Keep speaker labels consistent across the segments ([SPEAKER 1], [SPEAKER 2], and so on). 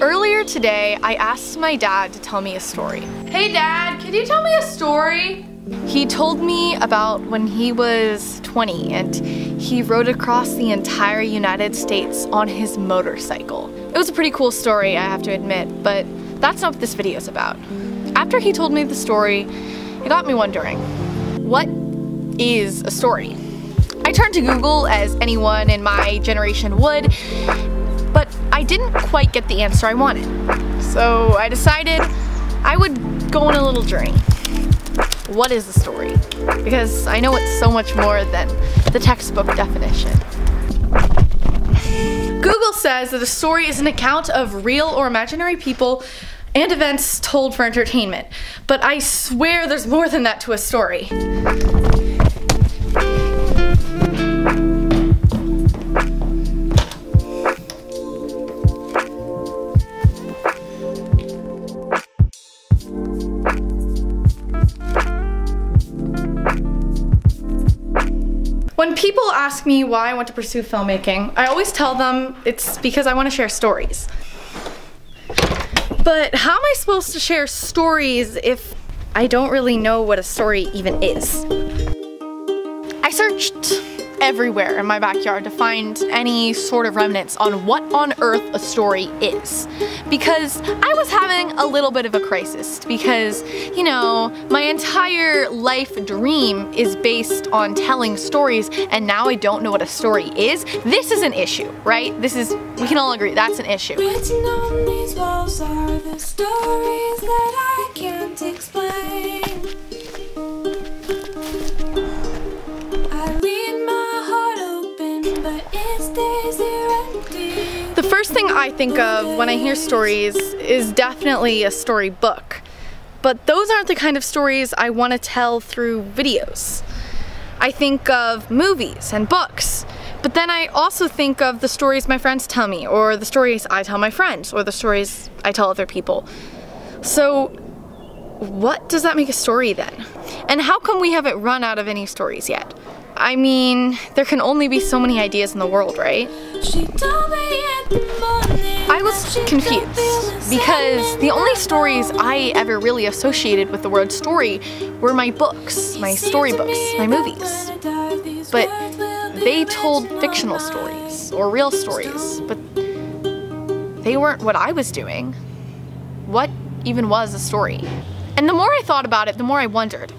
[SPEAKER 1] Earlier today, I asked my dad to tell me a story. Hey Dad, can you tell me a story? He told me about when he was 20 and he rode across the entire United States on his motorcycle. It was a pretty cool story, I have to admit, but that's not what this video is about. After he told me the story, it got me wondering, what is a story? I turned to Google, as anyone in my generation would, but I didn't quite get the answer I wanted. So I decided I would go on a little journey. What is a story? Because I know it's so much more than the textbook definition. Google says that a story is an account of real or imaginary people and events told for entertainment. But I swear there's more than that to a story. When people ask me why I want to pursue filmmaking, I always tell them it's because I want to share stories. But how am I supposed to share stories if I don't really know what a story even is? I searched everywhere in my backyard to find any sort of remnants on what on earth a story is. Because I was having a little bit of a crisis because, you know, my entire life dream is based on telling stories and now I don't know what a story is. This is an issue, right? We can all agree, that's an issue.
[SPEAKER 2] Written on these walls are the stories that I can't explain. I leave my heart open, but it stays here empty.
[SPEAKER 1] The first thing I think of when I hear stories is definitely a storybook. But those aren't the kind of stories I want to tell through videos. I think of movies and books. But then I also think of the stories my friends tell me, or the stories I tell my friends, or the stories I tell other people. So, what does that make a story then? And how come we haven't run out of any stories yet? I mean, there can only be so many ideas in the world, right? I was confused because the only stories I ever really associated with the word story were my books, my storybooks, my movies. But they told fictional stories, or real stories, but they weren't what I was doing. What even was a story? And the more I thought about it, the more I wondered.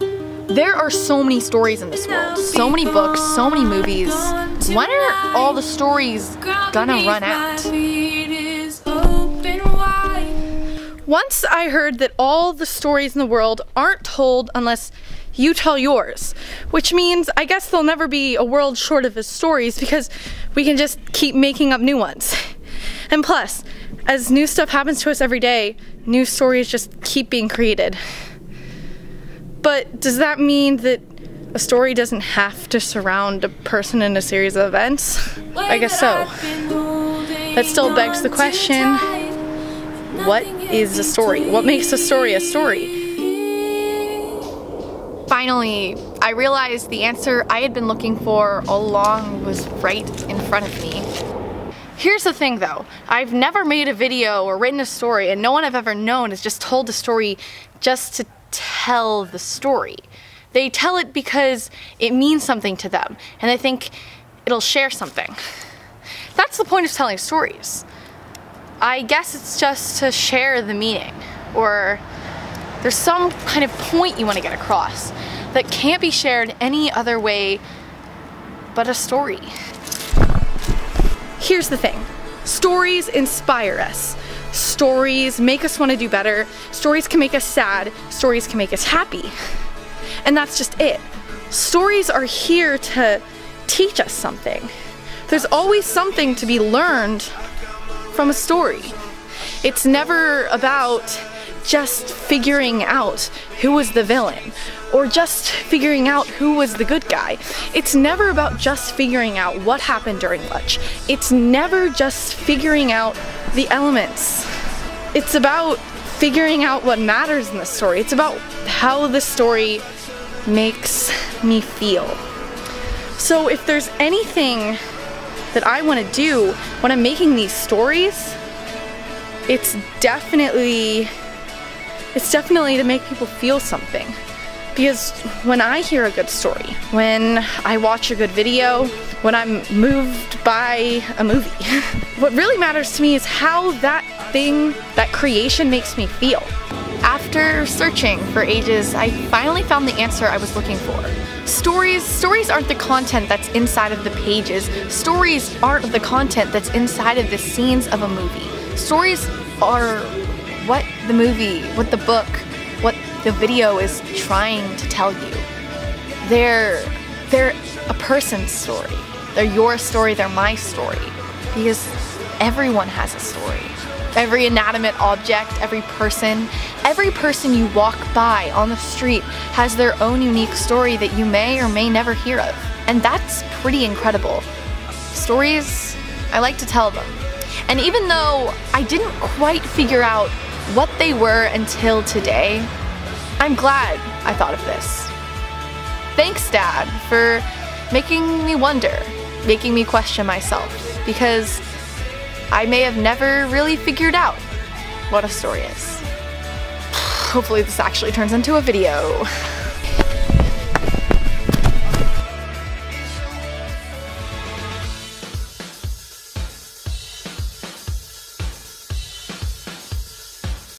[SPEAKER 1] There are so many stories in this world, so many books, so many movies. When are all the stories gonna run out? Once I heard that all the stories in the world aren't told unless you tell yours, which means I guess there'll never be a world short of stories because we can just keep making up new ones. And plus, as new stuff happens to us every day, new stories just keep being created. But does that mean that a story doesn't have to surround a person in a series of events? I guess so. That still begs the question, what is a story? What makes a story a story? Finally, I realized the answer I had been looking for all along was right in front of me. Here's the thing though, I've never made a video or written a story, and no one I've ever known has just told a story just to tell the story. They tell it because it means something to them, and they think it'll share something. That's the point of telling stories. I guess it's just to share the meaning, or there's some kind of point you want to get across that can't be shared any other way but a story. Here's the thing. Stories inspire us. Stories make us want to do better. Stories can make us sad. Stories can make us happy. And that's just it. Stories are here to teach us something. There's always something to be learned from a story. It's never about just figuring out who was the villain or just figuring out who was the good guy. It's never about just figuring out what happened during lunch. It's never just figuring out the elements. It's about figuring out what matters in the story. It's about how the story makes me feel. So if there's anything that I want to do when I'm making these stories, it's definitely to make people feel something. Because when I hear a good story, when I watch a good video, when I'm moved by a movie, what really matters to me is how that thing, that creation makes me feel. After searching for ages, I finally found the answer I was looking for. Stories aren't the content that's inside of the pages. Stories aren't the content that's inside of the scenes of a movie. Stories are what the movie, what the book, what the video is trying to tell you. They're a person's story. They're your story, they're my story. Because everyone has a story. Every inanimate object, every person you walk by on the street has their own unique story that you may or may never hear of. And that's pretty incredible. Stories, I like to tell them. And even though I didn't quite figure out what they were until today, I'm glad I thought of this. Thanks, Dad, for making me wonder, making me question myself, because I may have never really figured out what a story is. Hopefully this actually turns into a video.